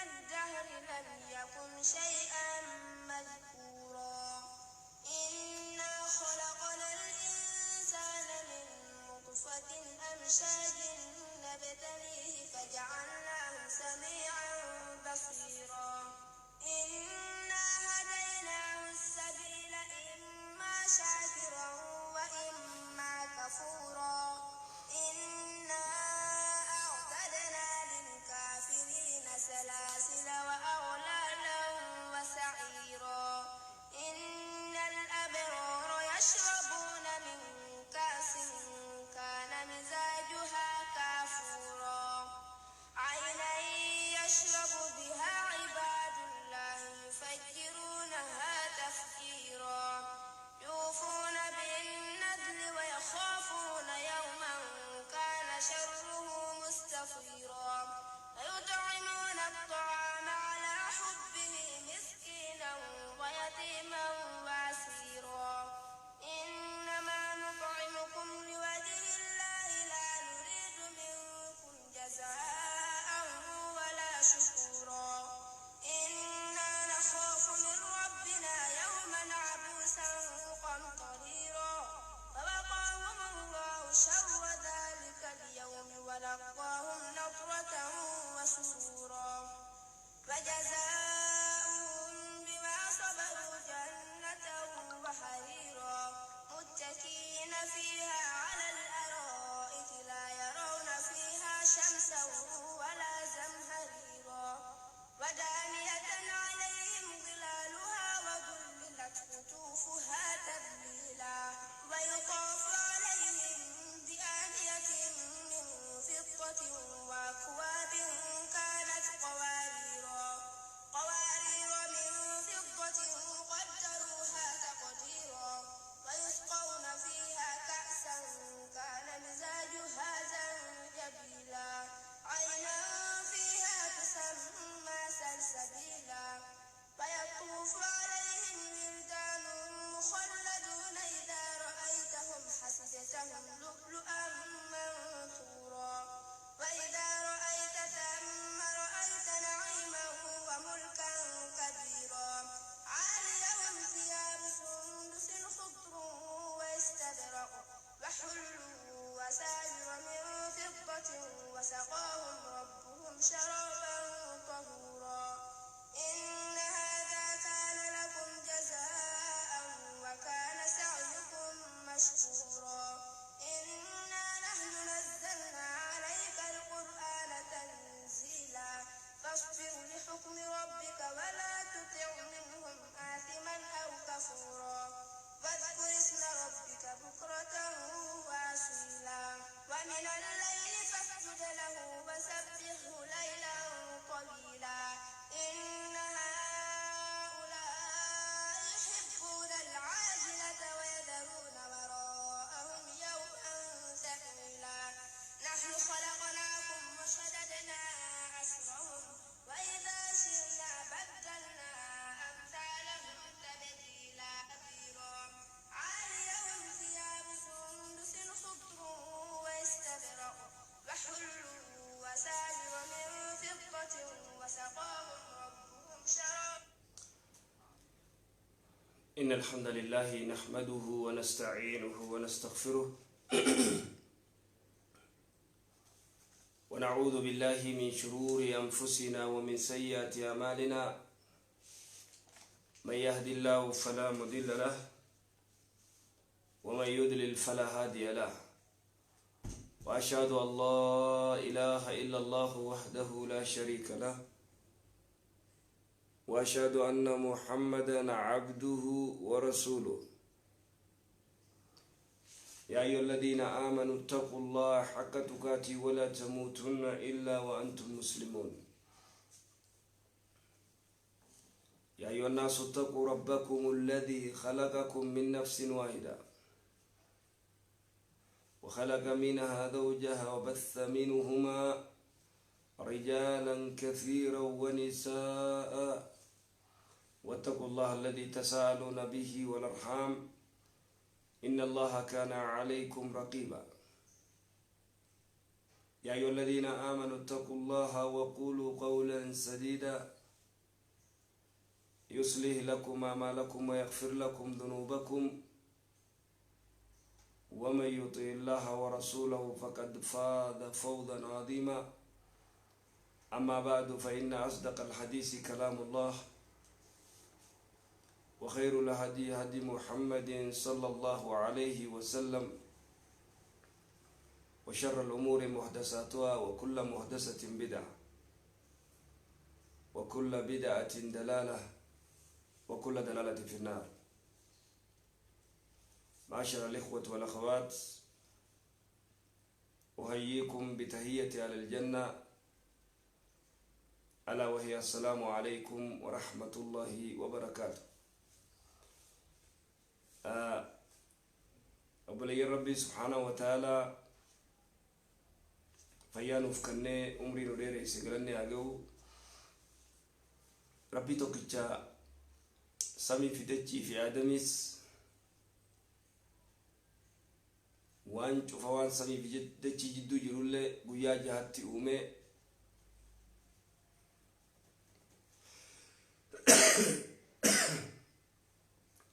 الدهر لم يكن شيئا مذكورا إنا خلقنا الإنسان من نطفة أمشاج نبتليه فجعلناه سميعا بصيرا إنا هديناه السبيل إما شاكرا وإما كفورا إنا أعتدنا للكافرين سلاسل وأغلالا وسعيرا إن الأبرار يشربون من كأس كان مزاجها كافورا عينا يشرب بها عباد الله يفجرونها تفجيرا يوفون بالنذر ويخافون يوما كان شره مستطيرا ويطعمون الطعام على حبه مسكينا ويتيما واسيرا إنما نطعمكم لوجه الله لا نريد منكم جزاء ولا شكورا إنا نخاف من ربنا يوما عبوسا قمطريرا فوقاهم الله شر ذلك اليوم ولقاهم نضرة وسرورا فجزاؤهم بما صبروا جنة وحريرا متكئين فيها على الأرائك لا يرون فيها شمسا ولا زمهريرا ودانية عليهم ظلالها وذللت قطوفها تذليلا ويطاف عليهم بآنية من فضة وأكواب كانت قوارير من فضة قدروها تقديرا ويسقون فيها كأسا كان مزاجها زنجبيلا عينا فيها تسمى سلسبيلا ويطوف عليهم ولدان مخلدون إذا رأيتهم حسبتهم لؤلؤا منثورا وإذا رأيت ثم رأيت نعيما وملكا كبيرا عاليهم ثياب سندس خضر واستبرق وحلوا وساور من فضة وسقاهم ربهم شرابا طهورا إن هذا كان لكم جزاء وكان سعيكم مشكورا إنا نحن نزلنا عليك القرآن تنزيلا فاصبر لحكم ربك ولا تطع منهم آثما أو كفورا واذكر اسم ربك بكرة وأصيلا ومن الليل فاسجد له وسبحه ليلا طويلا إن هؤلاء يحبون العاجلة ويذرون وراءهم يوما ثقيلا نحن خلقناكم وشددنا أسرهم وإذا شئنا بدلنا أمثالهم تبديلا كبيرا عاليهم ثياب سندس خضر واستبرق وحلوا وساور من فضة وسقاهم ربهم شرابا إن الحمد لله نحمده ونستعينه ونستغفره ونعوذ بالله من شرور أنفسنا ومن سيئات أعمالنا من يهد الله فلا مضل له ومن يضلل فلا هادي له وأشهد أن لا إله إلا الله وحده لا شريك له وأشهد أن محمدا عبده ورسوله يا أيها الذين آمنوا اتقوا الله حق تقاته ولا تموتن إلا وأنتم مسلمون يا أيها الناس اتقوا ربكم الذي خلقكم من نفس واحدة وخلق منها زوجها وبث منهما رجالا كثيرا ونساء واتقوا الله الذي تساءلون به والأرحام إن الله كان عليكم رقيبا يا أيها الذين آمنوا اتقوا الله وقولوا قولا سديدا يصلح لكم أعمالكم ويغفر لكم ذنوبكم ومن يطع الله ورسوله فقد فاز فوزا عظيما أما بعد فإن أصدق الحديث كلام الله وخير الهدي هدي محمد صلى الله عليه وسلم وشر الأمور محدثاتها وكل محدثة بدعة وكل بدعة دلالة وكل دلالة في النار. معاشر الإخوة والأخوات، أحييكم بتحية أهل الجنة ألا وهي السلام عليكم ورحمة الله وبركاته. أبولي ربي سبحانه وتعالى فيانو فكني عمري ندير سجلني أجو ربي توكيتشا سامي في دجي في آدميس وان فوان سامي في دجي جدو جرولة بويا جهتي أمي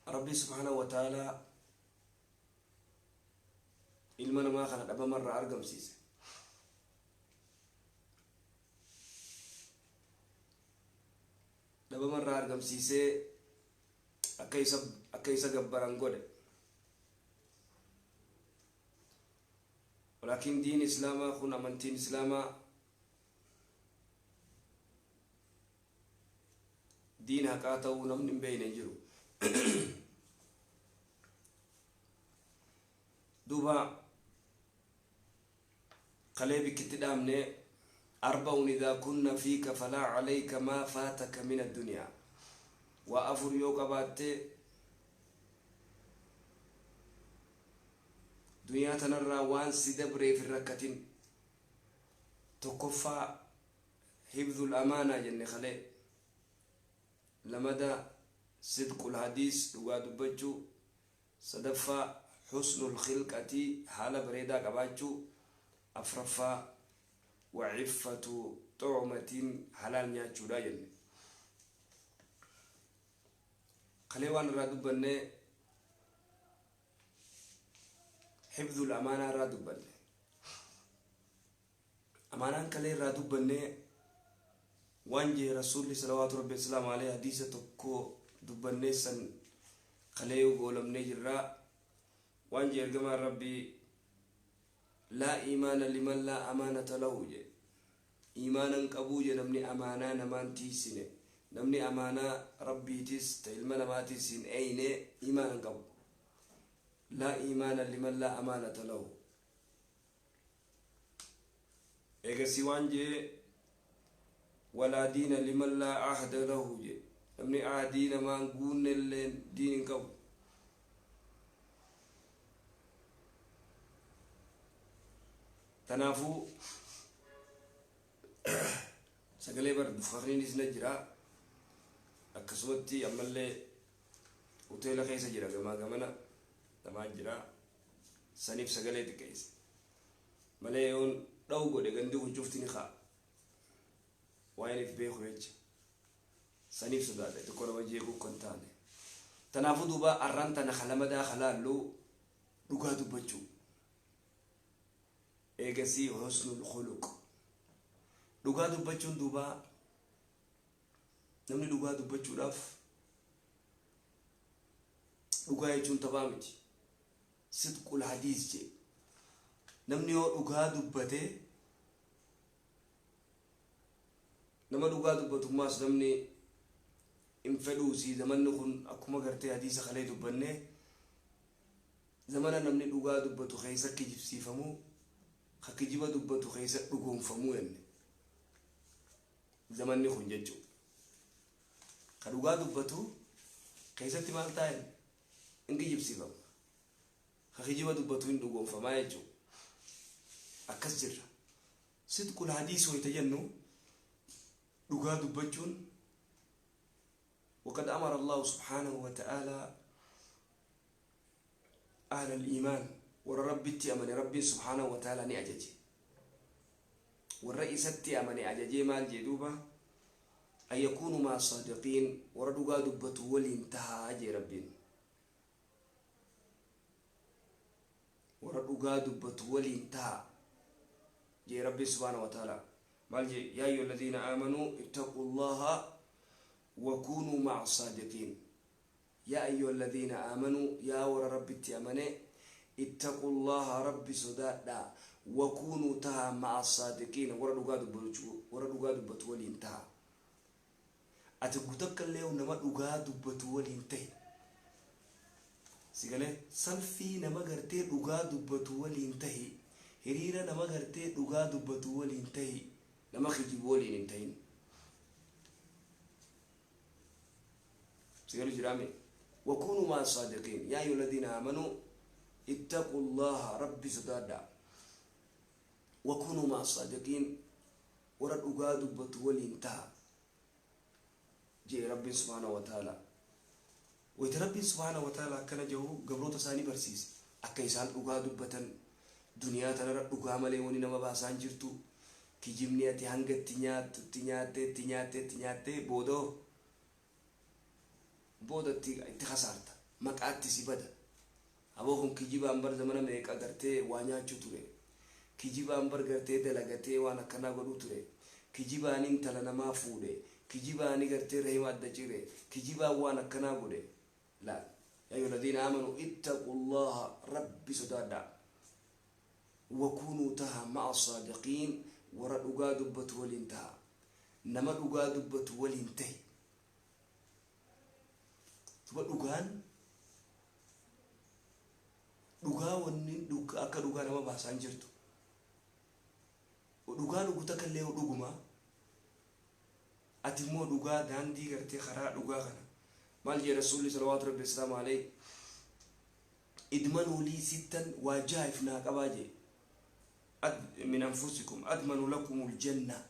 ربي سبحانه وتعالى ilmana ma kana daba marra argam sise daba marra argam sise akaysa gabbaran gode walakin din islama khuna mantin islama din haqata namnin bayna jiru duba قلبي كتدامني 4 إذا كنا فيك فلا عليك ما فاتك من الدنيا وأفر يوكا باتي دنيا تنرى وان سيدبري في الركتين تكفى حفظ الأمانة جنة خلي لمدى صدق الحديث لغاد بجو صدفى حسن الخلقة حال بريدا كباجو أفرفا وعفة طعمة حلال نياتشو داجن خليوان رادو بني حفظ الأمانة رادو بني أمانة كلي رادو بني وانجي رسول صلوات ربي السلام عليه حديثة تكو دبني سن خليو قولم نجرا وانجي ارقما ربي لا إيمان لمن لا أمانة له جي إيمانا قبوجة نمني أمانا نمان تيسين نمني أمانا ربي تيس تلمنا ما تيسين أين إيمانا قبو لا إيمان لمن لا أمانة له إيجا سيوان جي ولا دين لمن لا عهد له جي نمني عهدين ما نقول اللين دين قبو تنافو سقلي برد فخرين نجرا أكسوتي أمالي وتيلا خيسا جرا قمنا تما جرا سنيف سقلي تكيس ملايون روغو دي غندو جفتني خا وين في بيخو يج سنيف سداده تكون وجهكو كنتاني تنافو دوبا أرانتا نخلما دا خلالو دوغادو بجو إيجاسي حسن الخلق دوغا دبچون دوبا نمني دوغا دبچو داف دوغا يجون تبامتي صدق الحديث جي نمني دوغا دبته نما دوغا دبتو ماس نمني انفلوسي زمان نكون اكما غرتي حديث خلي دبنه زمان نمني دوغا دبتو خيسا كيجسي فمو خكجيبا دبتو خيسا دغون فموين زمان ني خنججو خدوغا دبتو خيسا تمالتاين انغي جيبسي فم خكجيبا دبتو دغون فمايجو اكسر صدق الحديث ويتجنو دغا دبچون وقد امر الله سبحانه وتعالى اهل الايمان وربتي امن ربي سبحانه وتعالى ني اججي والرئيسة أمني أجاجي مال جدوبة أن يكونوا مع الصادقين وردوا دبة ولي انتهى أجي ربين وردوا دبة ولي انتهى جي ربي سبحانه وتعالى مال جي يا أيها الذين آمنوا اتقوا الله وكونوا مع الصادقين يا أيها الذين آمنوا يا ور ربي تأمني اتقوا الله ربي صدادا وكونوا تها مع الصادقين وردوا دبة ولي انتهى أتقولك اليوم نما دبة ولي انتهى سيقال سلفي نما قرتي دبة ولي انتهى هريرا نما قرتي دبة ولي انتهى نما خجب ولي انتهى سيقال جرامي وكونوا مع الصادقين يا أيها الذين آمنوا اتقوا الله ربي صدادا وكونوا مع الصادقين وردوا دبة ولي انتهى جي ربي سبحانه وتعالى ويتربي سبحانه وتعالى كان جو قبلو تساني برسيس أكيسان أقا دبة دنيا تنرى أقا مليوني نما باسان جرتو كي جمني أتي هنگت تنياتي بودو تي خسارتا مقعد تسيبدا أبوهم كي جيبا أمبر زمانا ميك أغرتي وانيا چوتوري كي جيبا أمبر غرتي دلغتي وانا كنا غدو توري كي جيبا أنين تلنا ما فودي كي جيبا أني غرتي رحمة دجيري كي جيبا وانا كنا غدي لا يا أيها الذين آمنوا اتقوا الله ربي صدادا وكونوا تها مع الصادقين وردوا دبة والانتهى نما دقا دبة والانتهى تبا دقا ونين دقا أكا دقا نما باسان جرتو ودقا دقا اللي ودقما أتمو دقا داندي غرتي خراء دقا غنا مال رسول الله صلوات ربي السلام عليه ادمنوا لي ستا وجائف ناقباجي من أنفسكم أدمن لكم الجنة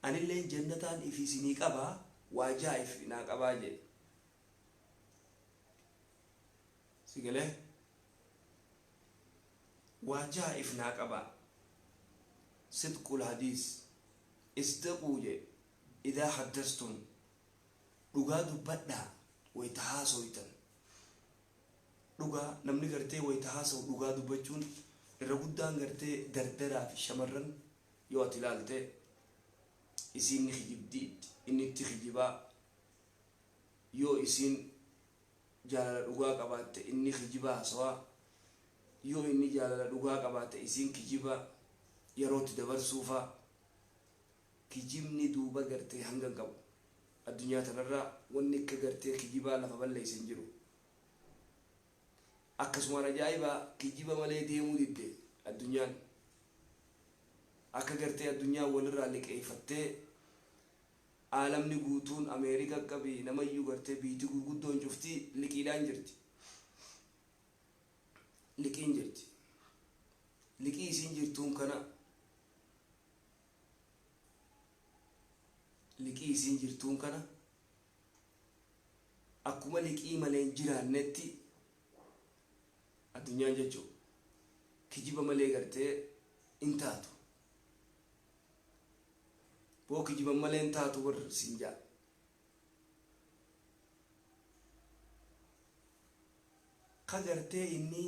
أن اللي جنتان في سنيك أبا وجائف ناقباجي سيقاله وجائف ناقبا صدق الحديث استقوا إذا حدثتم دقادوا بدأ ويتحاسوا يتن دقا نمني قرتي ويتحاسوا دقادوا بجون الرقودان قرتي دردرا في شمرن يواتي لالتي إسين نخجب ديد إني تخجبا يو إسين جالال دقا قبات إني خجبا سوا يو إني جالال دقا قبات إسين كجبا يروت دبر سوفا كجبني دوبا قرتي هنگا قبو الدنيا تنرى ونك قرتي كجبا لفبال ليسن جرو أكسوانا جايبا كجبا مالي ديمو ديدي الدنيا أكا قرتي الدنيا ولرى لك أي فتي عالم نقوتون أمريكا كبي نما يو قرتي بيتي قدون جفتي لكيلان جرتي لكين جرتي لكي سنجرتون كنا لكي سنجرتون كنا أكما لكي مالين جران نتي الدنيا جاتو كجيبا مالي غرتي انتاتو بو كجيبا مالي انتاتو ور سنجا قدرتي إني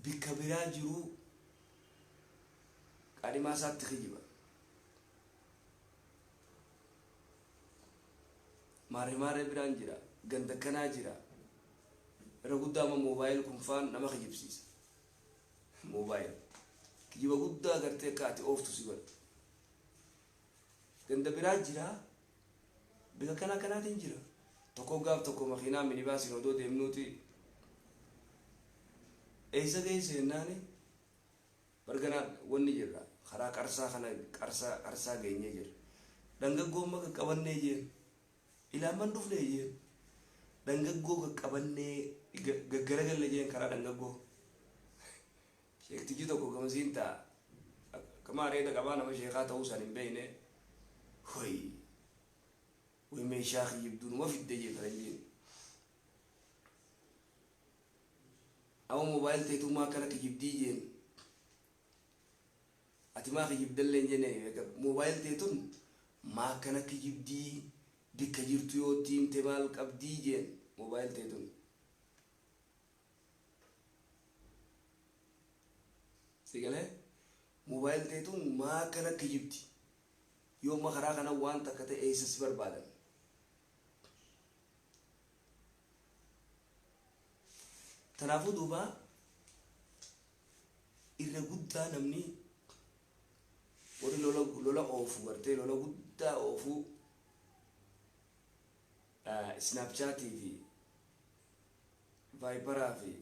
بكبيرا جرو قادي ما سات تخجيبا ماري بران جرا غندكنا جرا رغودا موبايل كنفان نما خجيبسيس موبايل كجيبا غودا غرتي كاتي اوف تسيبر غند بران جرا بيغا كنا تنجرا تكو غاب تكو مخينا ميني باسي نودو ديمنوتي ايسا جيسي ناني برغنا وني جرا خرا قرصا خنا قرصا غيني جر دنگغو مغا قبني جين إلى من دفن جين دنگغو قبني غغرغل لجين كرا دنگغو شيخ تيجي تو كو كمزينتا كما ريدا قبانا مشيخات وسالين بينه هوي ويمشاخ يبدون ما في الدجي فرنجين أو موبايل تيتو ما كانك يبدي جين ati maa kijibdallee jenne moobaayil teetun maa kana kijibdii bikka jirtu yoo tiimte maal qabdii jeen moobaayil teetun sigalee moobaayil teetun maa kana kijibdi yoo makaraa kana waan takka ta'e eessas barbaadan tanaafuu duuba irra guddaa namni warri lola oofu gartee lola guddaa oofu snapchatii fi vaibaraa fi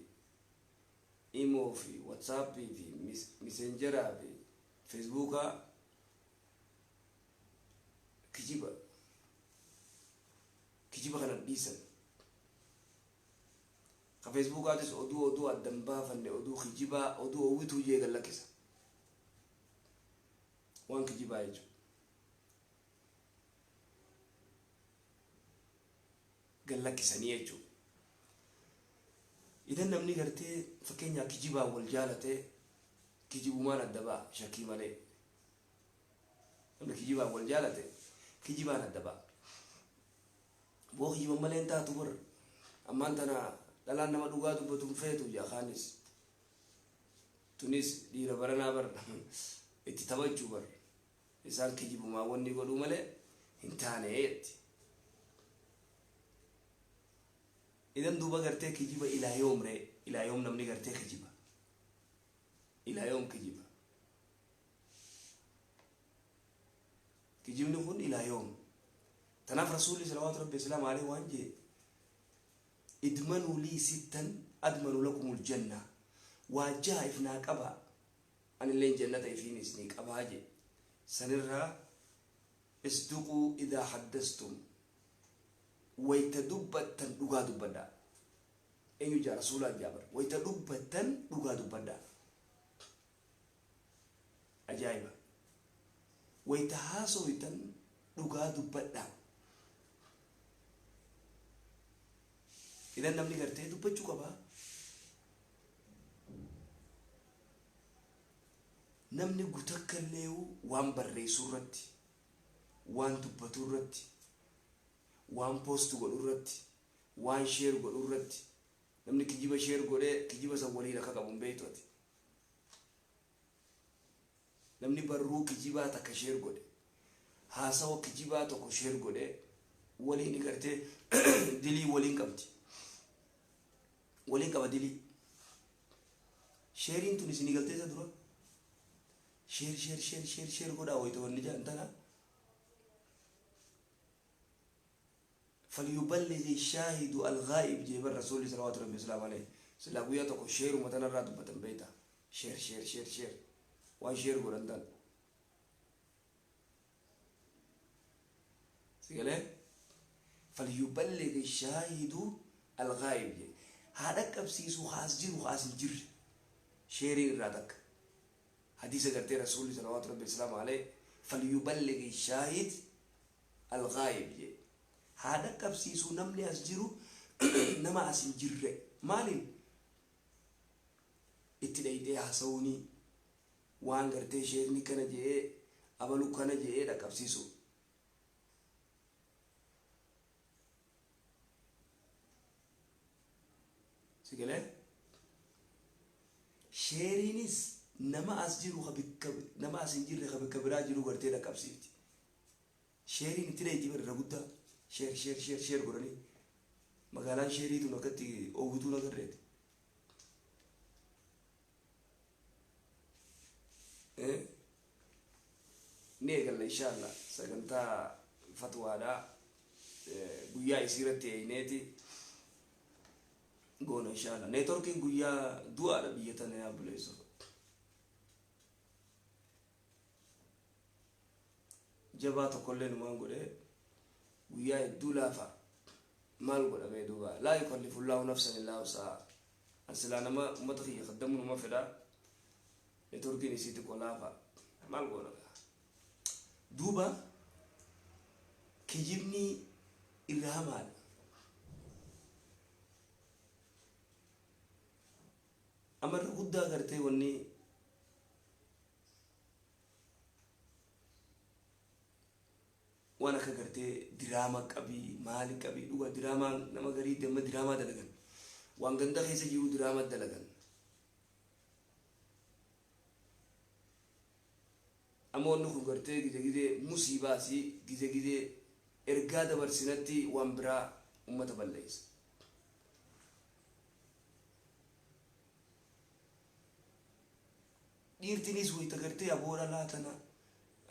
imo fi whatsappii fi messengeraa fi facebookaa kijiba kana dhiisan ka facebookaatis oduu addan baafanne oduu kijibaa oduu owwituu jee gallakkisa waan kijibaa jechuudha gallakkisanii jechuudha idan namni gartee fakkeenyaa kijibaa wal jaalatee kijibumaan adda ba'a shakkii malee namni kijibaa wal jaalate kijibaan adda ba'a boo kijiba malee taatu bar ammaan tana dhalaan nama dhugaa dubbatuun feetu jaakaanis tunis dhiira baranaa bar itti taphachuu bar isaan kijibumaa wanni godhuu malee hin taane jetti idan duuba gartee kijiba ilaa yoom namni gartee kijiba ilaa yoom kijiba kijibni kun ilaa yoom tanaaf rasuulli salawaatu rabbi islaam alayhi waan jee idmanuu lii sittan admanu lakumul janna waajjaa ifnaa qaba anilleen jannata ifiinis ni qabaa je sanirraa isduquu idaa haddastum wayta dubbattan dhugaa dubbadhaa eenyu jaa rasuulaa jaabar wayta dubbattan dhugaa dubbadhaa ajaa'iba wayta haasowitan dhugaa dubbadhaa idan namni gartee dubbachuu qabaa namni gutakkallee waan barreessuu irratti waan dubbatuu irratti waan post godhuu irratti waan share godhuu irratti namni kijiba share godhee kijiba san waliin akka qabu beektu ati namni barruu kijibaa takka share godhe haasawa kijibaa tokko share godhe waliin gartee dilii waliin qabdi waliin qaba dilii sharing tun isin galtee isa dura share godhaa wayita wanni jaantana فليبلغ الشاهد الغائب جيب الرسول صلى الله عليه وسلم سلا بويا تكو شير ومتنا رات بتن بيتا شير وان شير قرندان سيقله فليبلغ الشاهد الغائب جي هذا كبسيسو خاص جير وخاص جير شيري راتك حديث قرتي رسول صلى الله عليه وسلم عليه فليبلغ الشاهد الغائب جي هذا كبسيسو نملي أسجرو نما أسين جرّ مالين اتدايدي حسوني وان غرتي شيرني كان جيه أبلو كان جيه دا كبسيسو سيقلي شيرينيس نما أسجرو نما أسين جرّ خبك براجرو غرتي دا كبسيتي شيرين اتدايدي برغودا share godhanii magaalaan sheeriituun akkatti oowwituun agarreeti ni eegalla inshallah sagantaa fatwaadhaa guyyaa isiirratti eeyneeti goona inshallah neetworkiin guyyaa du'aadha biyya tana yaa buleessu jabaa tokkollee numaan godhee ويا الدولافة مال ولا بيدوبا لا يكلف الله نفسا إلا وسعها أصلا ما تخي يخدمون ما فدا يتركي نسيتك ولا مال ولا دوبا كيجيبني إلهام أمر قدّا قرتي وني وانا كغرتي دراما قبي مالي قبي دوغا دراما نما غري دم دراما دلغن وان غندا خيس جيو دراما دلغن امون نكو غرتي غيدي مصيبه سي غيدي ارغا دبر سنتي وامبرا امه بليس ديرتنيس وي تغرتي ابورا لاتنا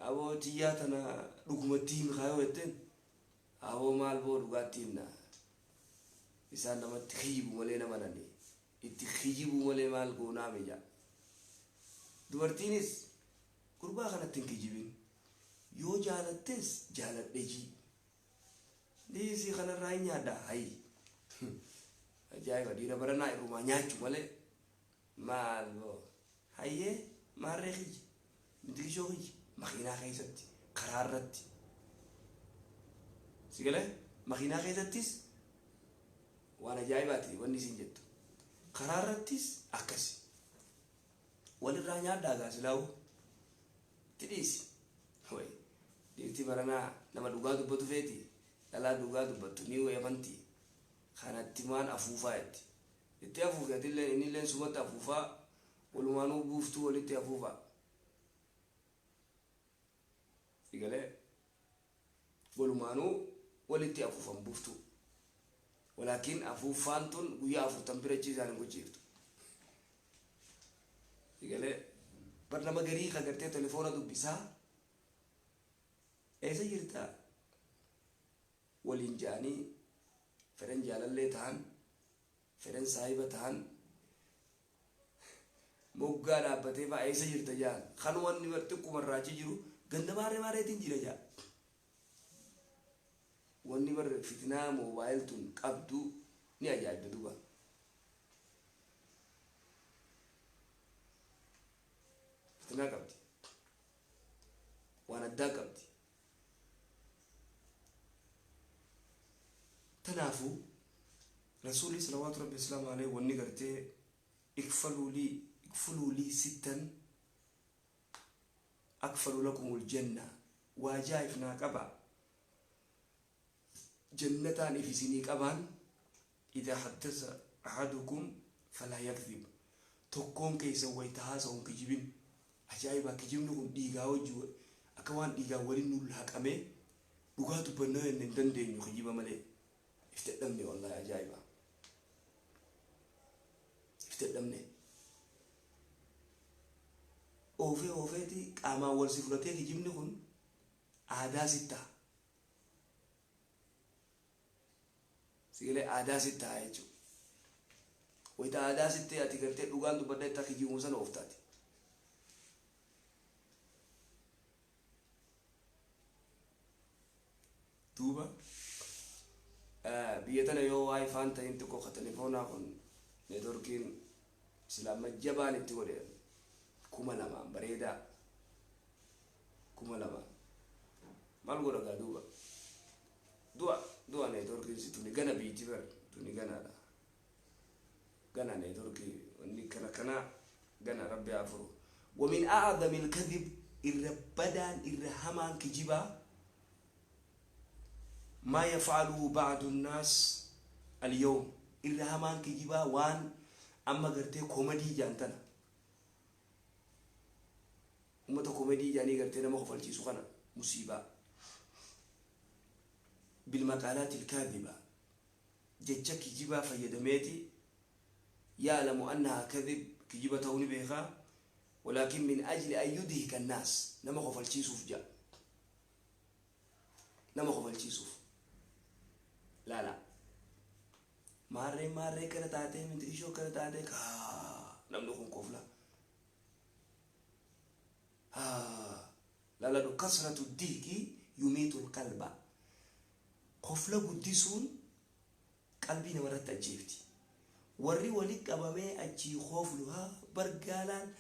abo tiyatana dukumatin khayaweten abo malbo dugatinna isa nama tikhibu male na manani itikhibu male mal go nameja duwartinis kurba kana tinkijibin yo jalates jaladeji disi kana rainya da hai ajay ga dira barana iruma nyachu male malbo haye marrehi mitikishohi مخينا خيزتي قرارتي سيقله مخينا خيزتيس وانا جايباتي واني سنجد قرارتيس اكسي وللرانيا داغاس لاو تديس هوي ديرتي برنا نما دوغا دبتو فيتي لا دوغا دبتو نيو يبنتي خانا تيمان افوفايت تي افوفا تي اني لين سومتا افوفا ولمانو بوفتو ولتي افوفا يقول ولمانو ولتي أفوفان بوفتو ولكن أفوفانتون ويا أفو تمبرتشي زانو كوجيرتو يقول برنامج غري خاطرتي تليفونا دو بيسا إيش يرتا ولينجاني فرن جالله تان فرن سايبة تان موجا رابطة فا إيش يرتا جان خانوان نورتو كمراجي جرو ganda mare tinjira ja wonni bar fitna mobile tun qabdu ni ajaib duba fitna qabdi wana da qabdi tanafu rasuli sallallahu alaihi wasallam wonni garte ikfalu li sittan أكفل لكم الجنة واجايفنا كبا جنتان في سني كبان إذا حدث أحدكم فلا يكذب تكون كي سويتها سون كجيبين أجايبا كجيبين نكون ديغا وجو أكوان ديغا ولين نلحق أمي بغاتو بنا نندن دين يخجيبا ملي افتقدمني والله أجايبا افتقدمني أوفيتي أما ورسفلتي كجيبني كن عادا ستة سيقولي عادا ستة هايجو وإذا عادا ستة أتكرتي لغان دو بدأت تكجيبون سنة أوفتاتي دوبا بيتنا يو واي فانتا ينتكو خطلفونا كن ندوركين سلام الجبان التقولي kuma lama bareda kuma lama malgo daga duwa ne dorki si tuni gana biti ber tuni gana da gana ne dorki wani kana gana rabbi afuru wa min a'zami al-kadhib irbadan irhaman kijiba ma yaf'alu ba'du an-nas al-yawm irhaman kijiba wan amma garte komedi jantana umata komedi jani garte na makhfalci su kana musiba bil maqalat al kadhiba jajja kijiba fayyadameti ya'lamu annaha kadhib kijiba tawni biha ولكن من أجل أن يدهك الناس نما خفل تشيسوف جاء نما خفل تشيسوف لا ماري كذا تعطي من تيشو كذا تعطي نملكهم كفلا لا دو كسرة الدهك يميت القلب خفلا قديسون قلبي نمرت أجيبتي وري ولك أبامي أجي خوفلها برقالان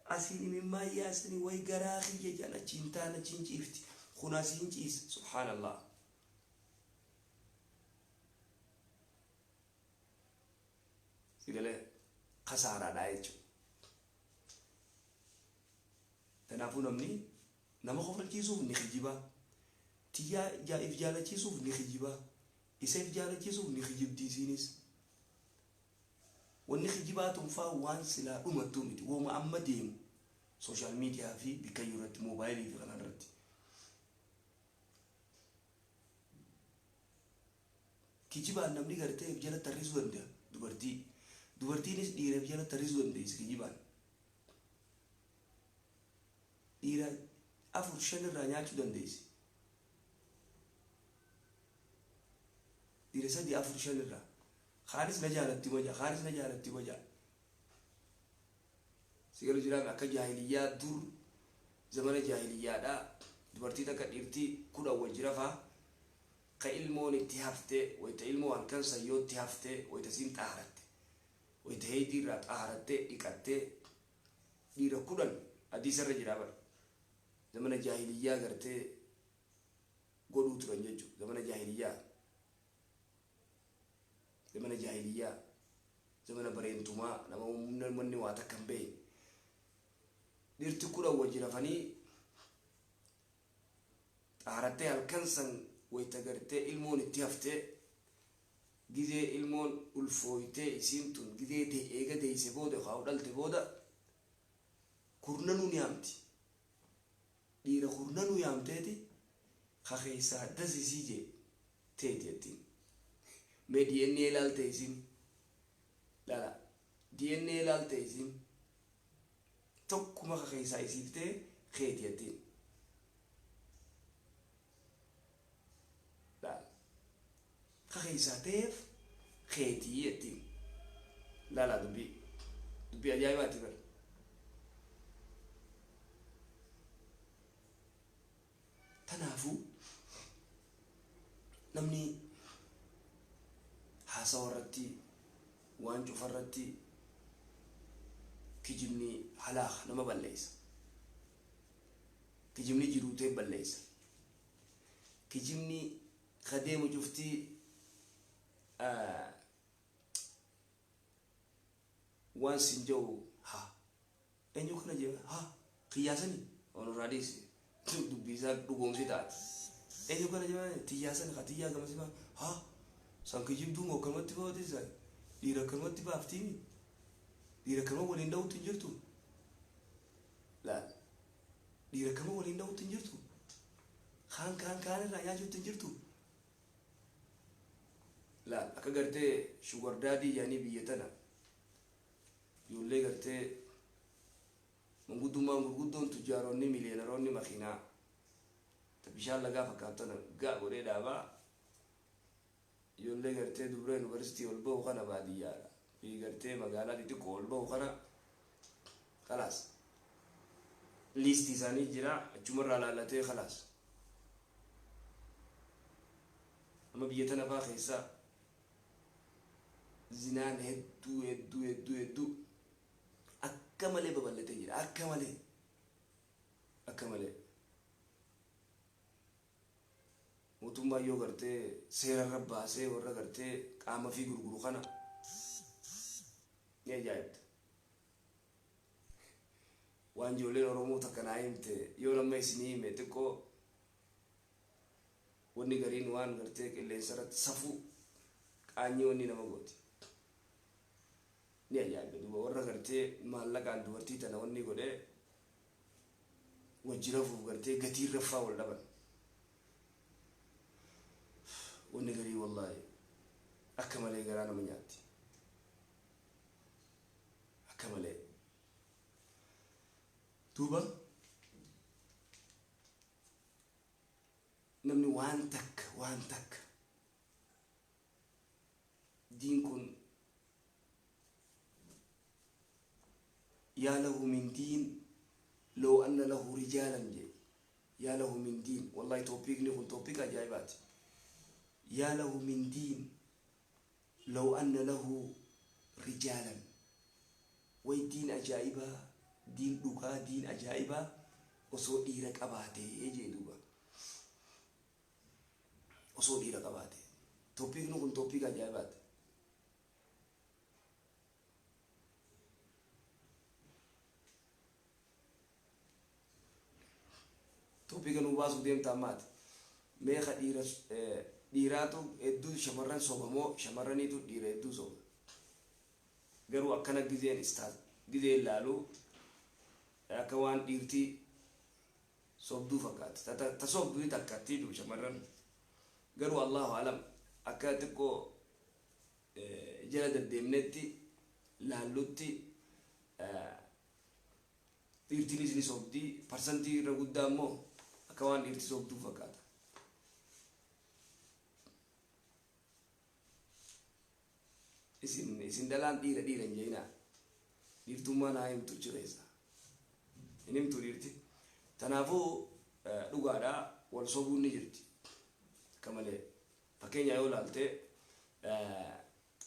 أسيني مما ياسني ويقراخي يجانا چنتانا چنچيفتي خناسين چيس سبحان الله سيقال خسارة دايجو تنافو نمني نما خوفل كيسوف نخجيبا tiyaa if jaalachiisuuf ni kijibaa isa if jaalachiisuuf ni kijibdii isiinis wanni kijibaa tunfaa waan silaa dhumattuu miti wooma amma deemu social media fi bikayyuu irratti moobaayilii fi kanaan irratti kijibaan namni gartee if jala tarrisuu danda'a dubartiinis dhiira if jala tarrisuu dandeessi kijibaan dhiira 4-5 irraa nyaachuu dandeessi dhiira 3-4-5 irraa khaanis na jaalatti wajaa sigalu jiraan akka jaahiliyyaa dur zamana jaahiliyyaadhaa dubartii takka dhiirtii 10 wajjira faa ka ilmoon itti haftee wayita ilmoo halkan sayyootti haftee wayita siin xaaratte wayita heetii irraa xaarattee dhiqattee dhiira 10 hadiisarra jiraa bara zamana jaahiliyyaa gartee godhuu turan jechuudha zamana jaahiliyyaa zamana bareentumaa nama manni waa takka hin beekne dhiirti 10 wajjin hafanii xaarattee halkan san wayita gartee ilmoon itti haftee gizee ilmoon ulfooytee isiin tun gizee eega deeyse booda haa dhalte booda kurnanuu ni hamti dhiira kurnanuu yaamteeti kakeessaa dasisii jee teeti jettiin mee DNA ilaalte isin lala DNA ilaalte isin tokkuma kakeessaa isiiftee keeti jettiin kakeessaa teef keetii jettiin lala dubbii ajaa'ibaati bara tanaafu namni haasawa irratti waan cufa irratti kijibni halaaq nama balleessa kijibni jiruutee balleessa kijibni kadeemu cuftii waan sin jiru eenyu kana jee qiyyaasanii onuraadhiisi dubbisaa dhugoomsi taate eenyu kana jee tiyyaasan katiyyaa gamasima san kijibduu moo kanumatti baatisa dhiira kanumatti baaftiimi dhiira kanuma waliin dhawutti hin jirtu laal dhiira kanuma waliin dhawutti hin jirtu kaan irraa nyaachuutti hin jirtu laal akka gartee shugardaadii yaanii biyya tana ijoollee gartee manguddummaan gurguddoon tujjaaroonni miliyoonaroonni makiinaa bishaan lagaa fakkaatan gaa godhee dhaabaa ijoollee gartee dubra yuunivarsiitii ol bahu kana baadiyyaadha fi gartee magaalaa xixiqqoo ol bahu kana khalaas liistii isaanii jira achumarraa laallatee khalaas amma biyya tana faa keessaa zinaan hedduu akka malee babal'atee jira akka malee mootummaa yoo gartee seerarra baasee warra gartee qaama fi gurguru kana ni ajaa'ibta waan ijoolleen Oromoo takka naa himte yoo nama isinii hime xiqqoo wanni gariin waan gartee qilleensa irratti safuu qaanyii wanni nama gooti ni ajaa'ibta duuba warra gartee maallaqaan dubartii tana wanni godhee wajji rafuuf gartee gatii raffaa wal dhaban wanni garii wallaahi akka malee garaa nama nyaatti akka malee duuba namni waan takka diin kun yaa lahu min diin law anna lahu rijaalan je yaa lahu min diin wallahi toopiikni kun toopiik ajaa'ibaati yaa lahu min diin law anna lahu rijaalan way diin ajaa'ibaa diin dhugaa diin ajaa'ibaa osoo dhiira qabaatee jee duuba osoo dhiira qabaatee toopiikni kun toopiik ajaa'ibaati toopiika nu baasuu deemtaa maati meeqa dhiiraatu hedduu shamarran sobamoo shamarraniitu dhiira hedduu soba garuu akkana gizeen istaat gizee ilaaluu akka waan dhiirtii sobduu fakkaata ta sobduu takkatti du shamarran garuu allahu alam akka xiqqoo jala deddeemnetti laallutti dhiirtiinis ni sobdii parsantii irra guddaa immoo akka waan dhiirtii sobduu fakkaata. isin dalaan dhiira hin jeenaa dhiirtummaa naa himtu jireessa hin himtu dhiirti tanaafuu dhugaadhaa wal sobuun ni jirti akka malee fakkeenya yoo laaltee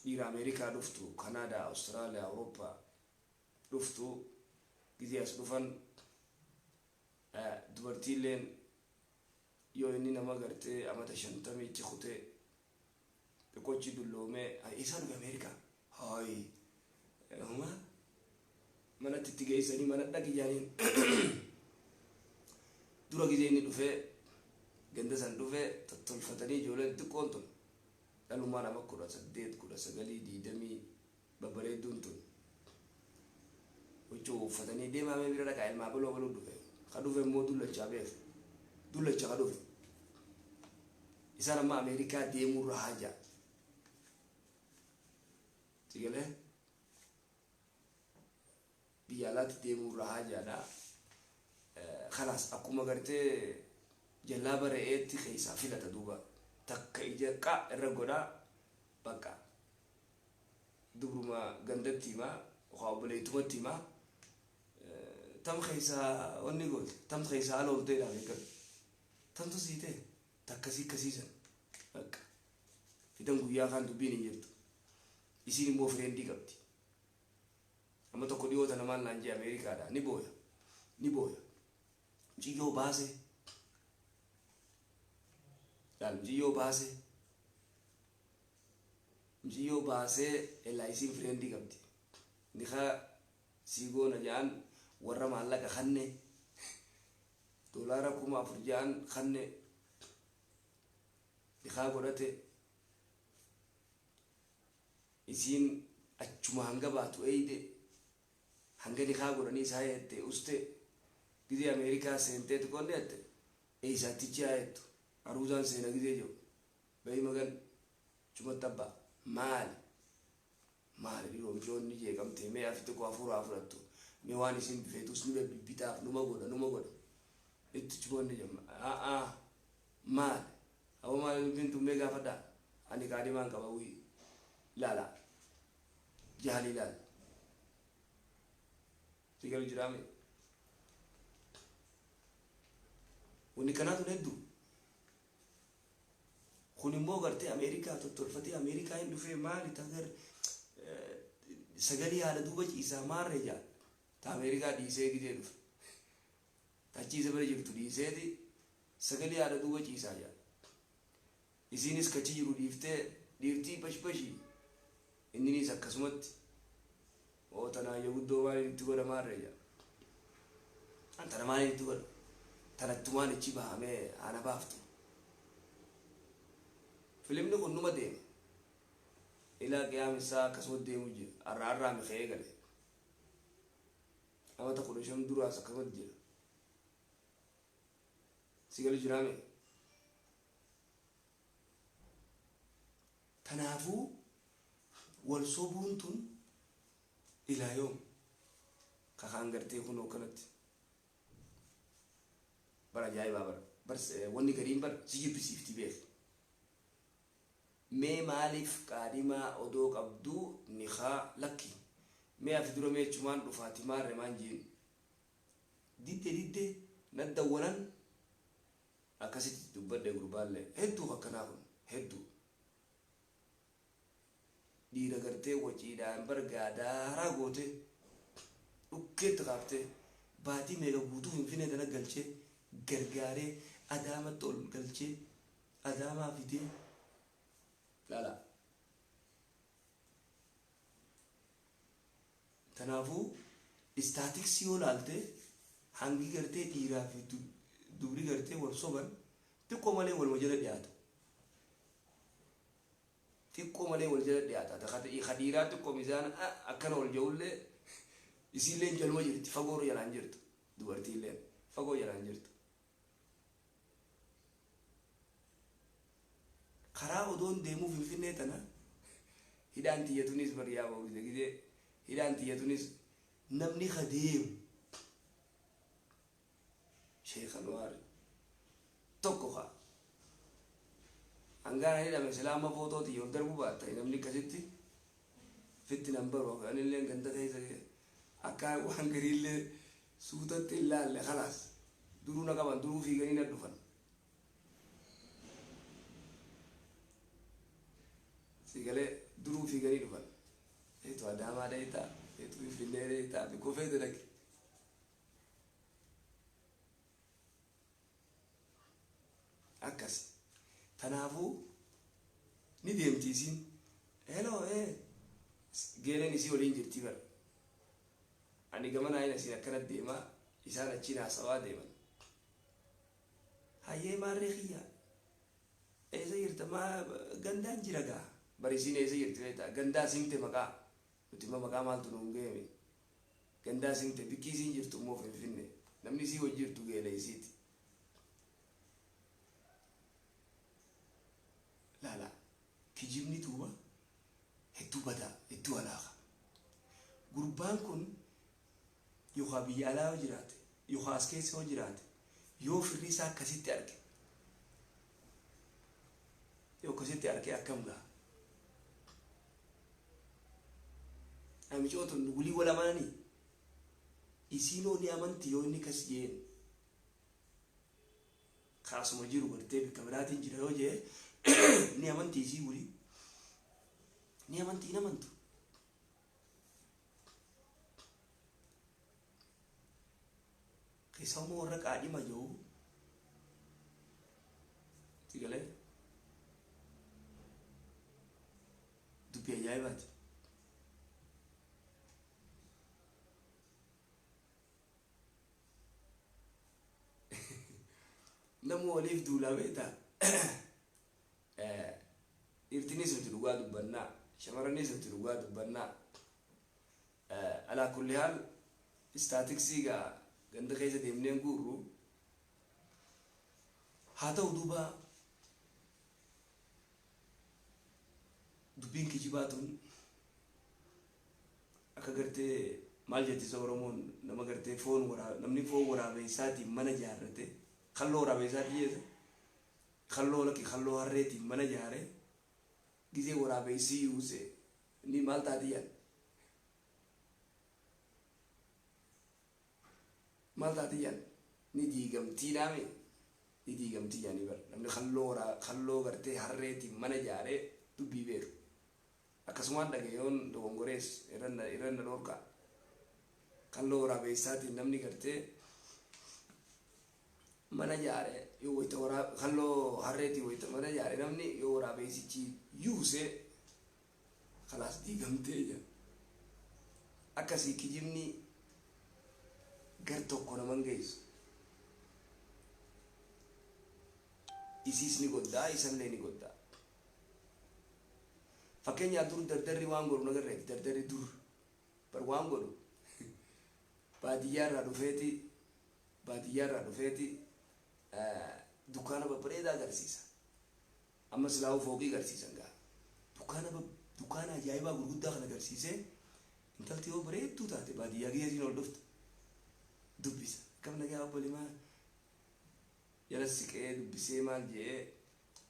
dhiira Ameerikaa dhuftu Kanaadaa Awustiraaliyaa Awurooppaa dhuftu gizee as dhufan dubartiilleen yoo inni nama gartee amata 50 kutee kochi dulloomee isa dhufe Ameerikaa hayi mana itti geessanii mana dhaqi jaaniin dura gizee inni dhufee ganda san dhufee tolfatanii ijoolleen xiqqoon tun dhalummaa nama 18 19 20 babbareedduun tun huccuu uffatanii deemamee bira dhaqaa ilmaa baluu dhufe ka dhufe immoo dullachaa beef dullacha ka dhufe isaan amma Ameerikaa deemurra haja sigale biyyaalaatti deemurra hajaadha khalaas akkuma gartee jallaba re'eetti keessaa filata duuba takka ija qa irra godhaa bakka dubruma gandatti himaa okaa obboleettumatti himaa tam keessaa wanni goote tam keessaa ala olteedhaaf eegale tamtu siite takkasii akkasiisan bakka fidan guyyaa kaan dubbiin hin jirtu isin immoo fireendii qabdi amma tokko dhiyoota namaan naan jee Ameerikaadha ni booya mciyyoo baase daal mciyyoo baase elaa isin fireendii qabdi nikaa siigoona jaan warra maallaqa kanne doolaara 4,000 jaan kanne nikaa godhate isin achuma hanga baatu eeyde hanga nikaa godhanii isaa yette uste gizee Ameerikaa seentee tukonne yette eeysaatichi yettu aruuzaan seena gizee jiru bayi magan chumatti abbaa maali dhiiromjoonni jeeqamtee mee afi tokko hafuuraa fudhattu mee waan isin bifeetus nu bitaaf numa godha itti chumoonni jamma maali awwa maali bintu mee gaafadhaa ani kaadimaan qaba wii laala jahali laal sigalu jiraame wani kanaatu neddu kun immoo gartee Ameerikaa tottolfatee Ameerikaa hin dhufee maali tagar sagalii haala duuba ciisaa maarree jaa ta Ameerikaa dhiisee gidee dhufe tachiisa bira jirtu dhiiseeti sagalii haala duuba ciisaa jaa isinis kachi jiru dhiiftee dhiirtii pashpashii inninis akkasumatti tanaa yaguddoo maaliin itti godha maarree jaa antana maaliin itti godha tanattumaan ichi bahamee ana baaftu filimni kun numa deema ilaa qiyaamisaa akkasumatti deemu jira arraa mikee gale amata 15 duraas akkasumatti jira sigalu jiraame tanaafuu wal sobuun tun ilaa yoom kakaan gartee kunoo kanatti bara ajaa'ibaa bara wanni gariin bara si jibbisiifti beek mee maaliif qaadimaa odoo qabduu nikaa lakki mee afi dura meechumaan dhufaati maarre maan jiin didde naddawwalan akkasitti dubbadde gurbaalle hedduu akkanaa kun hedduu dhiira gartee waciidhaan bargaadaaraa goote dhukkeetti qaaftee baatii meeqa guutuu Finfinnee tana galchee gargaaree Adaamatti ol galchee Adaamaa fidee lala tanaafuu istaatiksii yoo laalte hangi gartee dhiiraa fi dubri gartee wal soban xiqqoo malee waluma jala dhiyaatu xiqqoo malee wal jala dhiyaata khadiiraa xiqqoo mizaana akkana wal ja'ullee isiilleen jaluma jirti fagoo jalaan jirtu dubartiilleen fagoo jalaan jirtu karaa odoon deemuu Finfinnee tana hidhaan tiyyatunis bariyaa ba'u gidee hidhaan tiyyatunis namni kadeemu Sheekh Anwar tokko kaa angana hidhame islaama footooti yoo darbu baatta namni akkasitti fitti nambaroo anillee ganda keessa akka waan gariillee suutatti ilaalle khalaas duruu na qaban duruu fiiganii na dhufan sigalee duruu fiiganii dhufan eetu adaamaa dheetaa eetu Finfinnee dheetaa bikkoo feete dhaqe akkas tanaafu ni deemti isin hello geelen isii waliin jirti bara ani gamana ayna isin akkana deema isaan achiin haasawaa deeman hayyee maarree kiyya eessa jirta maa gandaan jira gaa bari isin eessa jirti beektaa gandaa simte maqaa nuti maqaa maaltu nuun geeme gandaa simte bikkii isin jirtu immoo Finfinnee namni isii wajji jirtu geela isiiti lala kijibni tuuba hedduu badaa hedduu alaaqa gurbaan kun yookaan biyya alaa yoo jiraate yookaan as keessa yoo jiraate yoo firri isaa akkasitti arge yoo akkasitti arge akkam gaa amicootun gulii wal amananii isiinoo ni amanti yoo inni kas jeen kaasuma jiru gartee bikka biraatiin jira yoo jee ni amanti isii gulii ni amanti hin amantu keessa umoo warra qaadhima jiru sigalee dubbii ajaa'ibaati namu waliif duulaa beektaa irtinis nuti dhugaa dubbannaa shamarranis nuti dhugaa dubbannaa alaa kulli haal istaatiksii gaa ganda keessa deemneen guurru haa ta'u duuba dubbiin kijibaatun akka gartee maal jettisa Oromoon nama gartee namni foon waraabeessaatiin mana jaarrate kalloo waraabeessaatii jeessa kalloo harreetiin mana jaare gisee waraabeessii yuuse ni maal taatiyyan maal taatiyyan ni diigamtii naame ni diigamtii yaani bar namni kalloo gartee harreetiin mana jaare dubbii beeku akkasumaan dhagayoon dogongorees irranna dhorkaa kalloo waraabeessaatiin namni gartee mana jaare yoo wayta kalloo harreetii wayta mana jaare namni yoo waraabeessichi yuuse khalaas diigamtee jira akkasii kijibni gar tokko naman geessu isiis ni goddaa isallee ni goddaa fakkeenyaa dur dardarri waan godhu nagarreeti dardarri dur bar waan godhu baadiyyaarraa dhufeeti dukkaana babbareedaa agarsiisa amma silaa'uu fooqii agarsiisan gaa dukkaana ajaa'ibaa gurguddaa kan agarsiisee intalti yoo bareedduu taate baadiyyaa geessiin ol dhufte dubbisa akkam nagaa obbolimaa jala siqee dubbisee maal jee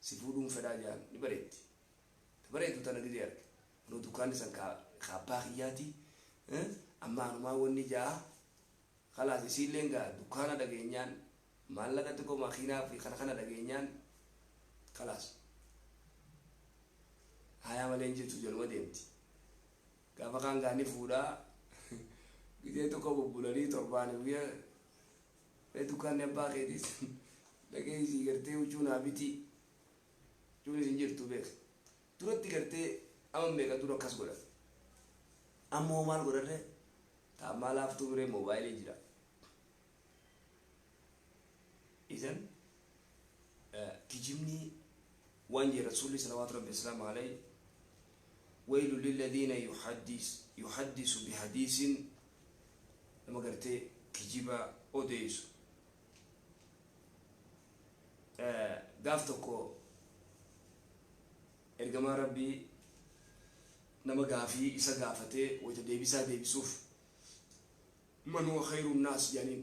si fuudhuun fedhaa jaan ni bareetti bareeddu tana gidee arge kunoo dukkaanni san kaabbaa kiyyaati amma anumaa wanni jaa khalaas isiilleen gaa dukkaana dhageenyaan maallaqa xiqqoo makiinaa fi kana dhageenyaan khalaas hayaa malee jirtu jaluma deemti gaafa kaan gaani fuudhaa gidee tokko bubbulanii torbaanii guyyaa dukkaanni abbaa keetiis dhagee isii gartee huccuu naa biti huccuun isin jirtu beek duratti gartee amma meeqa dura akkas godhan ammoo maal godharre taammaa laaftuu biree moobaayilii jira isan كجمني وانجي رسول صلوات ربي السلام عليه ويل للذين يحدث بحديث لما قلت كجيبا أوديس قافتكو إرجما ربي نما قافي إسا قافته ويتدبسا دبسوف من هو خير الناس يعني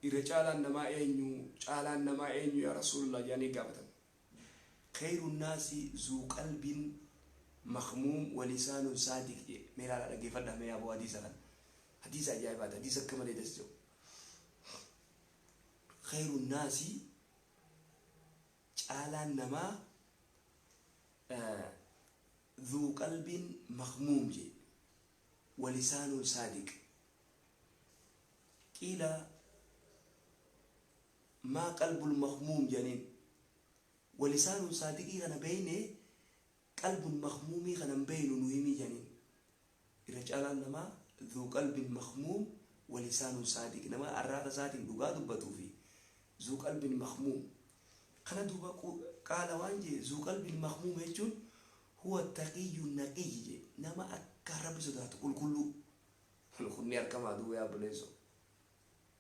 إرجالا نما أينو يا رسول الله يعني قافته خير الناس ذو قلب مخموم ولسان صادق ميلا لا كيف ده مي ابو حديث عجيبات حديث كما يدسو خير الناس على نما ذو قلب مخموم جي ولسان صادق قيل ما قلب المخموم جنين ولسان صادق أنا بينه قلب مخمومي خنا بين نويمي جنين الرجال نما ذو قلب مخموم ولسان صادق نما أراد صادق دوغا دبتو في ذو قلب مخموم خنا دوبا قال وانجي ذو قلب مخموم يجون هو التقي النقي نما أكرب سدات كل خنير كما دو يا بليزو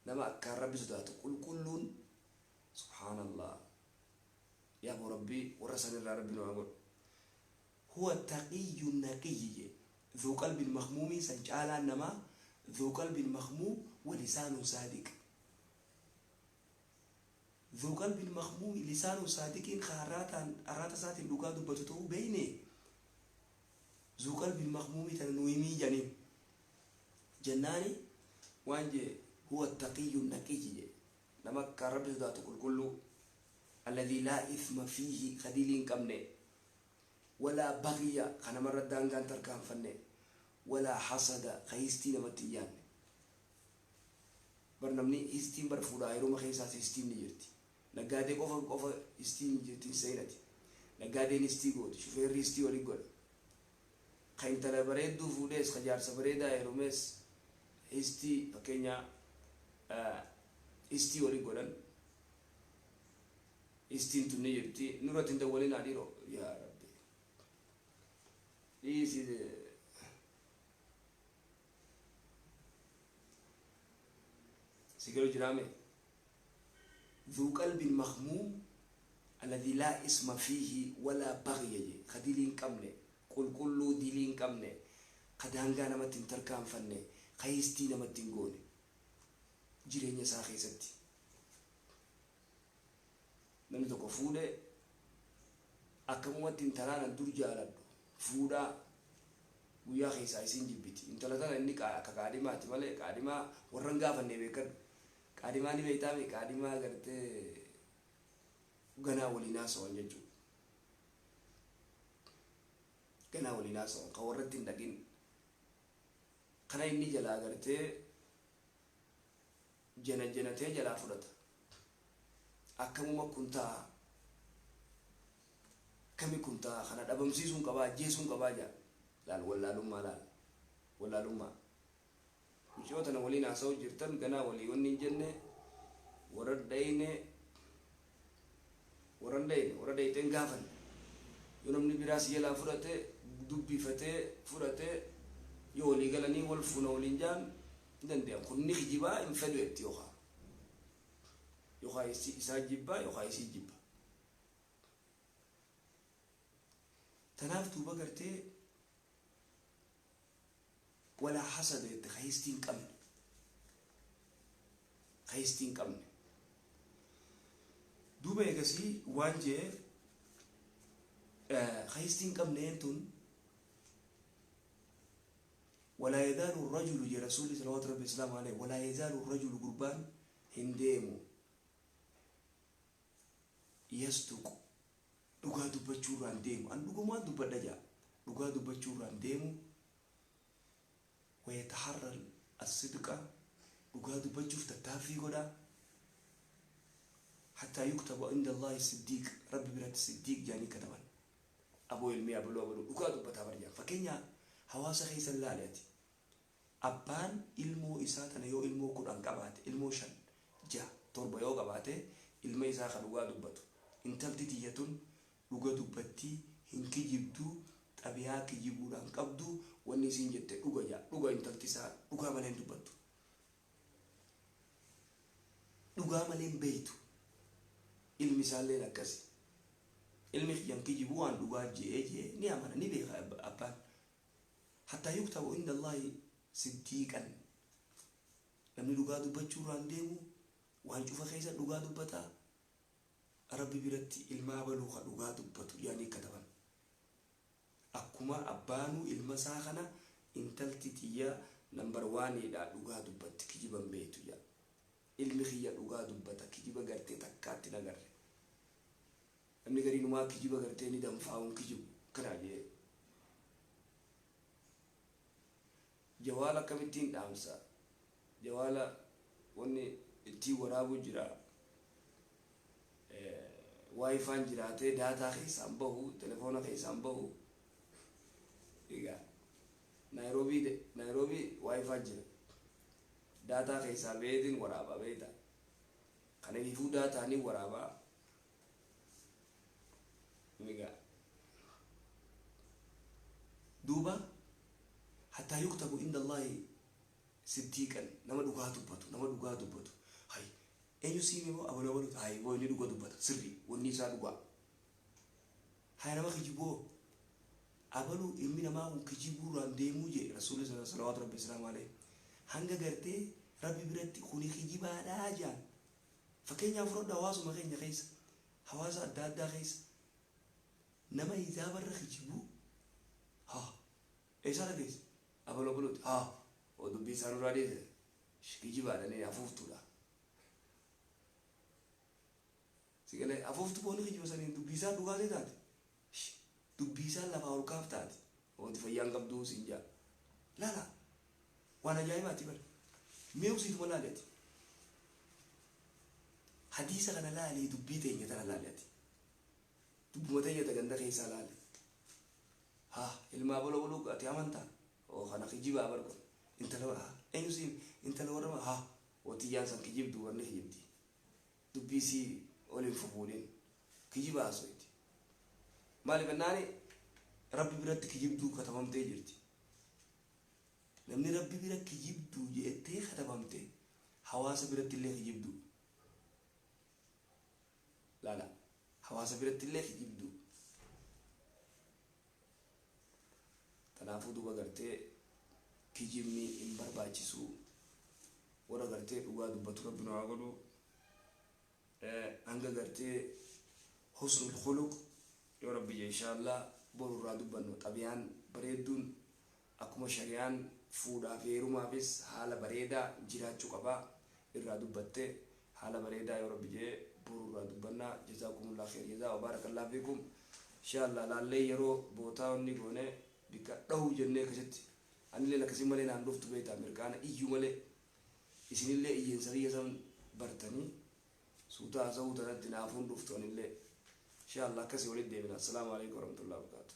نما أكرب سدات كل سبحان الله يا ابو ربي ورسل ربي نقول هو التقي النقي ذو قلب المخموم سنجالا نما ذو قلب المخموم ولسان صادق ذو قلب المخموم لسان صادق خارات سات اللغات بتتو بينه ذو قلب المخموم تنويمي جنين جناني وانجي هو التقي النقي نما كرب ذات كله الذي لا إثم فيه خديلين كمنه ولا بغي خنا مرة دانغان تركان فنه ولا حسد خيستين متيان برنامني استين برفودا يروم خيسات استين نيرتي نقادي قفا استين نيرتي سينتي نقادي نستيغود شوفير ريستي وليغول خين تلا بريد دو فوديس خجار سبريدا يرومس استي بكينيا استي وليغولن استين تنيرتي نورة تندولين عليرو يا ربي إيسي سيقولوا جرامي ذو قلب مخموم الذي لا اسم فيه ولا بغي خديلين كمنه كل ديلين كمنه خدانغا نمتين تركان فنه خيستي نمتين غوني جيرين يسا خيستي namni tokko fuudhee akkamumatti intalaan dur jaaladhu fuudhaa guyyaa keessaa isin jibbiti intala tana inni akka qaadimaati malee qaadimaa warran gaafannee beekan qaadimaa ni beeytaame qaadimaa gartee ganaa waliin haasa'an jechuudha ganaa waliin haasa'an kan warratti hin dhaqin kana inni jalaa gartee janatee jalaa fudhata akkamuma kuntaa kami kuntaa kana dhabamsiisuun qabaa jeesuun qabaa jaa laal wallaalummaa michootana waliin haasa'u jirtan ganaa walii wanni hin jenne warra dhayteen gaafan yoo namni biraas jalaa fudhate dubbifatee fudhate yoo walii galanii wal fuuna waliin jaan hin danda'an kun ni kijibaa hin fedhu etti yookaa isa jibba yookaa isii jibba tanaaf duuba gartee ولا حسد خيستين قمن دوبا يغسي وانجي خيستين قمن انتون ولا يزال الرجل جي رسول الله صلى الله عليه وسلم ولا يزال الرجل قربان هنديمو يصدق dhugaa dubbachuurraan deemu an dhugumaan dubbadha jaa dhugaa dubbachuurraan deemu ويتحرر الصدق dhugaa dubbachuuf tattaaffii godha حتى يكتب عند الله الصديق ربي برات الصديق جاني كتبان أبو علمي أبو لو dhugaa dubbataa barjaa fakkeenya hawaasa keessa ilaaleeti abbaan ilmoo isaa tana yoo ilmoo 10 qabaate ilmoo 5 6 7 yoo qabaate ilma isaa kan dhugaa dubbatu intalti tiyyatun dhuga dubbatti hin kijibdu xabiyaa kijibuudhaan qabdu wanni isin jette dhuga intalti isaa dhugaa malee hin dubbattu dhugaa malee hin beeytu ilmi isaallee akkasi ilmi kiyyan kijibu waan dhugaa jee ni amana ni beeka abbaan hatta yuktabu inda Allahi siddiiqan namni dhugaa dubbachuurraan deemu waan cufa keessa dhugaa dubbata rabbi biratti ilmaa baluu ka dhugaa dubbatu yaani kataban akkuma abbaanu ilma isaa kana intalti tiyya number 1 dha dhugaa dubbatti kijiban beetu ya ilmi kiyya dhugaa dubbata kijiba gartee takkaatti nagarre namni gariinumaa kijiba gartee ni danfaa'uun kijibu kana jee jawaala kamittiin dhaamsa jawaala wanni itti waraabu jira wifi jiraatee daataa keessaan bahu telefoona keessaan bahu egaa Nairobi wifi jira daataa keessaa beedin waraaba beeta kana ifuu daataa ni waraaba egaa duuba hatta yuktabu inda Allahi siddiqan nama dhugaa dubbatu hay enyu sime bo abalo hay bo ni dhugaa dubbata sirri wonni isaa dhugaa hay nama kijibo abalu ilmi namaa kun kijibuu raan deemuu je rasuulli sallallahu alaihi wasallam hanga gartee rabbi biratti kuni kijibaadhaa jaan fakkeenyaaf fudhadhu hawaasuma keenya keessa hawaasa adda addaa keessa nama hijaabarra kijibu ha eessa dhageessa abalo ha o dubbii isaanuu raadiyee kijibaadha ni afuuftuudha sigale afuuftu booni kijiba sanii dubbii isaa dhugaa taate dubbii isaa lafa ol kaaf taate wanti fayyaan qabduu sinjaa lala waan ajaa'ibaati bal mee usiitu malaaleeti hadiisa kana laalee dubbii teenya tana laaleeti dubbuma teenya ganda keessaa laale ha ilmaa bolo ati amantaa o kana kijiba barko intala enyusin intala warama ha wati yansan kijibdu warne hijibdi dubbisi olin fuulin kijiba asoiti mali banani rabbi biratti kijibdu katabamte jirti namni rabbi biratti kijibdu jeete katabamte hawaasa biratti illee kijibdu lala hawaasa biratti illee kijibdu tanaafu duba gartee kijibni in barbaachisu wara gartee dhugaa dubbatu rabbina waa godhu hanga gartee husnul khuluq yoo rabbi inshallah borurraa dubbannu xabiyaan bareedduun akkuma shari'aan fuudhaaf heerumaafis haala bareedaa jiraachuu qabaa irraa dubbatte haala bareedaa yoo rabbi jee borurraa dubbannaa jazaakumullahu khair jazaa wa barakallahu fiikum inshallah laallee yeroo bootaa onni goone bika dhahu jennee kasitti anillee lakkasin malee naan dhuftu beeta Ameerikaana iyyuu malee isinillee iyyen sariya san bartanii suutaa ta'uu tanatti naafuun dhuftu anillee inshallah akkasii walitti deebina. Assalaamu alaykum warahmatullahi wabarakatuh.